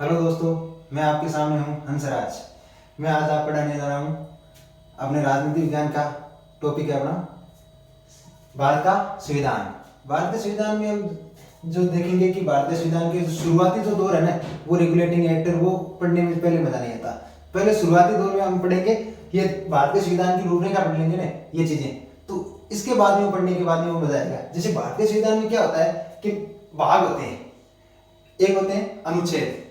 Hello दोस्तों, मैं आपके सामने हूँ हंसराज। मैं आज आप पढ़ाने जा रहा हूँ अपने राजनीति विज्ञान का टॉपिक है अपना भारत का संविधान। भारत के संविधान में हम जो देखेंगे कि भारतीय संविधान के शुरुआती जो दौर है ना, वो रेगुलेटिंग एक्ट वो पढ़ने में पहले मजा नहीं आता। पहले शुरुआती दौर में हम पढ़ेंगे ये भारतीय संविधान की रूपरेखा पढ़ लेंगे ना, ये चीजें तो इसके बाद में पढ़ने के बाद में वो मजा आएगा। जैसे भारतीय संविधान में क्या होता है कि भाग होते हैं, एक होते हैं अनुच्छेद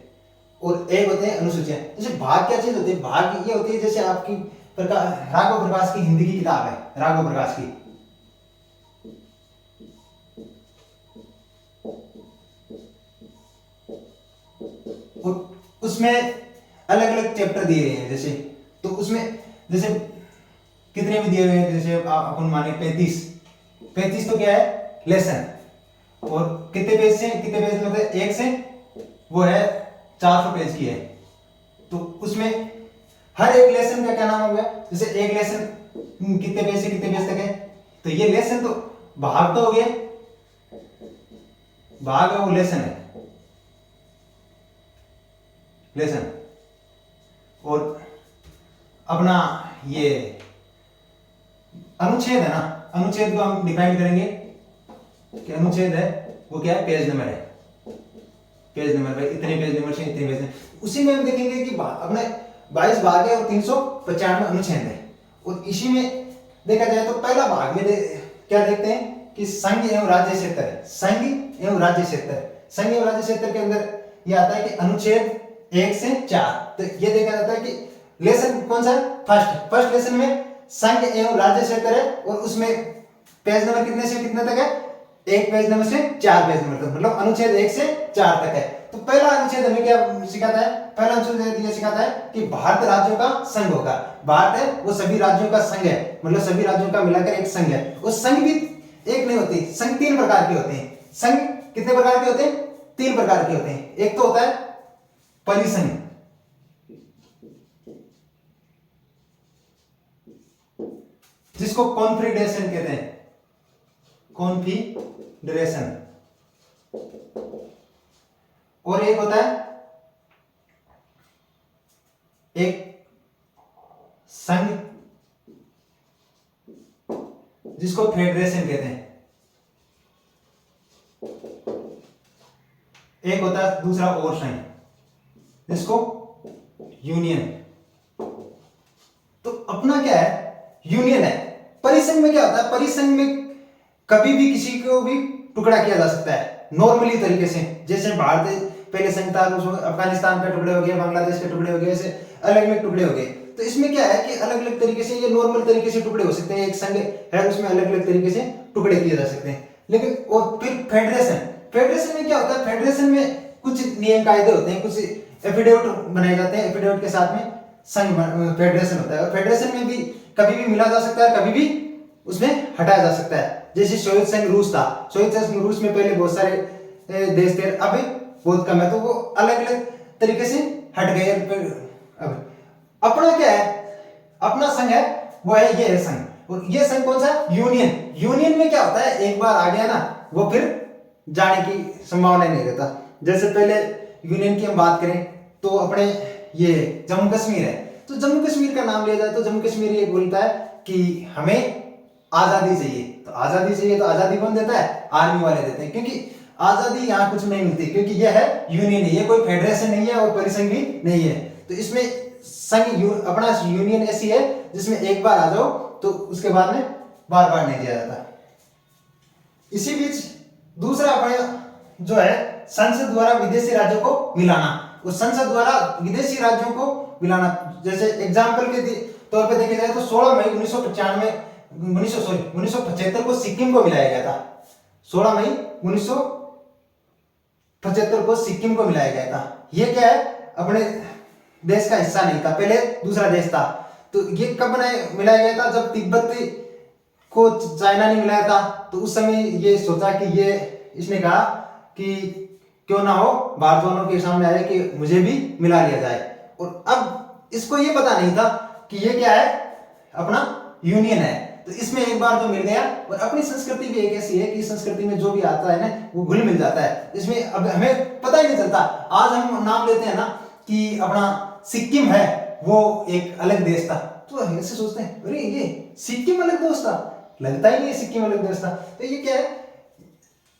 और एक होते हैं अनुसूचियां। जैसे भाग क्या चीज होती है, भाग ये होती है जैसे आपकी राघव प्रकाश की हिंदी की किताब है, राघव प्रकाश की, और उसमें अलग अलग चैप्टर दिए गए हैं। जैसे तो उसमें जैसे कितने भी दिए हुए हैं, जैसे अपन माने 35 तो क्या है लेसन, और कितने पेज से कितने पेज मतलब एक से वो है 400 पेज की है। तो उसमें हर एक लेसन का क्या नाम हो गया, जैसे एक लेसन कितने पेज से कितने पेज तक है, तो ये लेसन तो भाग तो हो गया, भाग है वो लेसन है, लेसन। और अपना ये अनुच्छेद है ना, अनुच्छेद को हम डिफाइन करेंगे कि अनुच्छेद है वो क्या है, पेज नंबर है, पेज नंबर भाई इतने पेज नंबर से इतने पेज नंबर। उसी में हम देखेंगे कि अपने 22 भाग है और 395 अनुच्छेद है। और इसी में देखा जाए तो पहला भाग में क्या देखते हैं कि संघ एवं राज्य क्षेत्र है, संघ एवं राज्य क्षेत्र। संघ एवं राज्य क्षेत्र के अंदर यह आता है कि अनुच्छेद 1 से 4। तो ये देखा जाता है कि लेसन कौन सा है, फर्स्ट लेसन में संघ एवं राज्य क्षेत्र है, और उसमें पेज नंबर कितने से कितने तक है, एक पेज नंबर से 4 पेज नंबर तक, मतलब अनुच्छेद 1 से 4 तक है। तो पहला अनुच्छेद हमें क्या सिखाता है, पहला अनुच्छेद ये सिखाता है कि भारत राज्यों का संघ होगा। भारत है वो सभी राज्यों का संघ है, मतलब सभी राज्यों का मिलाकर एक संघ है। और संघ भी एक नहीं होती, संघ 3 प्रकार के होते हैं। संघ कितने प्रकार के होते हैं, 3 प्रकार के होते हैं। एक तो होता है परिसंघ, जिसको कॉन्फेडरेशन कहते हैं, कॉन्फेडरेशन। और एक होता है एक संघ, जिसको फेडरेशन कहते हैं। एक होता है दूसरा और संघ, जिसको यूनियन। तो अपना क्या है, यूनियन है। परिसंघ में क्या होता है, परिसंघ में कभी भी किसी को भी टुकड़ा किया जा सकता है नॉर्मली तरीके से। जैसे भारत पहले संघ था, अफगानिस्तान के टुकड़े हो गए, बांग्लादेश के टुकड़े हो गए, ऐसे अलग अलग टुकड़े हो गए। तो इसमें क्या है कि अलग अलग तरीके से ये नॉर्मल तरीके से टुकड़े हो सकते हैं। एक संघ है उसमें अलग अलग तरीके से टुकड़े किए जा सकते हैं। लेकिन और फिर फेडरेशन, फेडरेशन में क्या होता है, फेडरेशन में कुछ नियम कायदे होते हैं, कुछ एफिडेविट बनाए जाते हैं, एफिडेविट के साथ में संघ फेडरेशन होता है। और फेडरेशन में भी कभी भी मिला जा सकता है, कभी भी उसमें हटाया जा सकता है। जैसे सोवियत संघ रूस था, सोवियत संघ रूस में पहले बहुत सारे देश थे, अब बहुत कम है, तो वो अलग अलग तरीके से हट गए। अब अपना क्या है, अपना संघ है वो है, ये है संघ। और ये संघ कौन सा, यूनियन। यूनियन में क्या होता है, एक बार आ गया ना वो फिर जाने की संभावना नहीं रहता। जैसे पहले यूनियन की हम बात करें तो अपने ये जम्मू कश्मीर है, तो जम्मू कश्मीर का नाम लिया जाए तो जम्मू कश्मीर ये बोलता है कि हमें आजादी चाहिए। तो आजादी चाहिए तो आजादी कौन देता है, आर्मी वाले देते हैं, क्योंकि आजादी यहाँ कुछ नहीं मिलती, क्योंकि यह है यूनियन है, ये कोई फेडरेशन नहीं है और परिसंघ भी नहीं है। तो इसमें संघ अपना यूनियन ऐसी है जिसमें एक बार आ जाओ तो उसके बाद में बार बार नहीं दिया जाता। इसी बीच दूसरा अपने जो है संसद द्वारा विदेशी राज्यों को मिलाना, उस संसद द्वारा विदेशी राज्यों को मिलाना। जैसे एग्जाम्पल के तौर पे देखे जाए तो 16 मई 1975 को सिक्किम को मिलाया गया था। 16 मई 1975 को सिक्किम को मिलाया गया था। ये क्या है, अपने देश का हिस्सा नहीं था, पहले दूसरा देश था। तो ये कब मिलाया गया था, जब तिब्बत को चाइना ने मिलाया था। तो उस समय ये सोचा कि ये इसने कहा कि क्यों ना हो, भारत वालों के सामने आया कि मुझे भी मिला लिया जाए। और अब इसको ये पता नहीं था कि ये क्या है, अपना यूनियन है। तो इसमें एक बार जो मिल गया, और अपनी संस्कृति भी एक ऐसी है कि संस्कृति में जो भी आता है ना वो घुल मिल जाता है, इसमें अब हमें पता ही नहीं चलता। आज हम नाम लेते हैं ना कि अपना सिक्किम है, वो एक अलग देश था, तो ऐसे सोचते हैं अरे ये सिक्किम अलग देश था, लगता ही नहीं है सिक्किम अलग देश था। तो ये क्या है,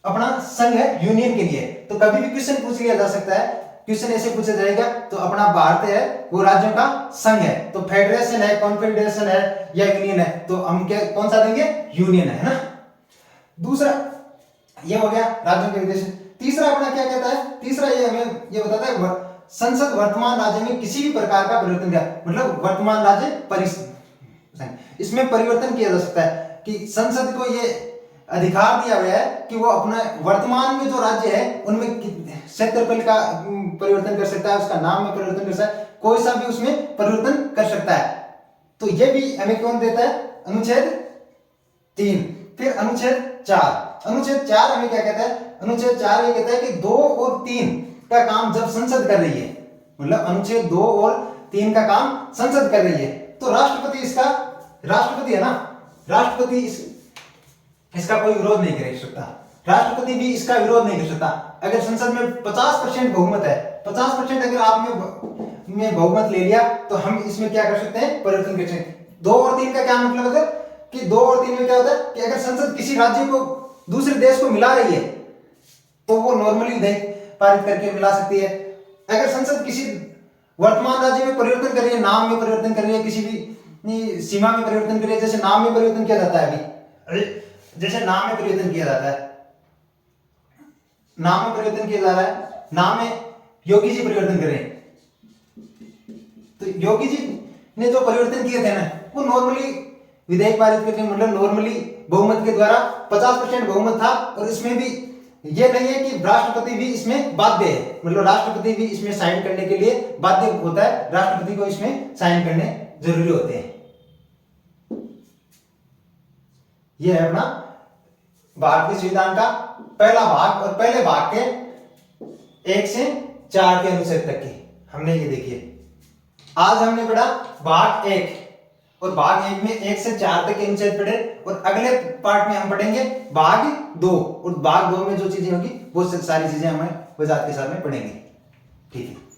अपना संघ है यूनियन के लिए। तो कभी भी क्वेश्चन पूछ लिया जा सकता है, क्वेश्चन ऐसे पूछा जाएगा तो अपना भारत है वो राज्यों का संघ है, तो फेडरेशन है, कॉन्फेडरेशन है या यूनियन है, तो हम क्या कौन सा देंगे, यूनियन है ना। दूसरा ये हो गया राज्यों के विदेश। तीसरा अपना क्या कहता है, तीसरा ये हमें ये बताता है संसद वर्तमान राज्य में किसी भी प्रकार का परिवर्तन किया, मतलब वर्तमान राज्य परिसंघ, इसमें परिवर्तन किया जा सकता है कि संसद को ये अधिकार दिया गया है कि वो अपना वर्तमान में जो राज्य है उनमें क्षेत्रफल का परिवर्तन कर सकता है, उसका नाम में परिवर्तन कर सकता है, कोई सा भी उसमें परिवर्तन कर सकता है। तो ये भी हमें कौन देता है, अनुच्छेद 3। फिर अनुच्छेद 4, अनुच्छेद 4 हमें क्या कहता है, अनुच्छेद 4 ये कहता है कि 2 और 3 का काम जब संसद कर रही है, मतलब अनुच्छेद 2 और 3 का काम संसद कर रही है, तो राष्ट्रपति इसका, राष्ट्रपति है ना, राष्ट्रपति इसका कोई विरोध नहीं कर सकता, राष्ट्रपति भी इसका विरोध नहीं कर सकता। अगर संसद में 50% बहुमत है, 50% अगर आपने बहुमत ले लिया तो हम इसमें क्या कर सकते हैं, परिवर्तन कर सकते हैं। 2 और 3 का क्या मतलब है कि 2 और 3 में क्या होता है कि अगर संसद किसी राज्य को दूसरे देश को मिला रही है तो वो नॉर्मली विधेयक पारित करके मिला सकती है। अगर संसद किसी वर्तमान राज्य में परिवर्तन कर रही है, नाम में परिवर्तन कर रही है, किसी भी सीमा में परिवर्तन कर रही है, जैसे नाम में परिवर्तन किया जाता है अभी, जैसे नाम में परिवर्तन किया जाता है, नाम में परिवर्तन किया जा रहा है, नाम में योगी जी परिवर्तन करें, तो योगी जी ने जो परिवर्तन किए थे ना वो नॉर्मली विधेयक पारित करके, मतलब नॉर्मली बहुमत के द्वारा 50% बहुमत था, और इसमें भी ये नहीं है कि राष्ट्रपति भी इसमें बाध्य है, मतलब राष्ट्रपति भी इसमें साइन करने के लिए बाध्य होता है, राष्ट्रपति को इसमें साइन करने जरूरी होते हैं। यह है अपना भारतीय संविधान का पहला भाग, और पहले भाग के 1 से 4 के अनुच्छेद तक की हमने ये देखिए। आज हमने पढ़ा भाग 1, और भाग 1 में 1 से 4 तक के अनुच्छेद पढ़े, और अगले पार्ट में हम पढ़ेंगे भाग 2, और भाग 2 में जो चीजें होगी वो सारी चीजें हमें वजाहत के साथ में पढ़ेंगे। ठीक है।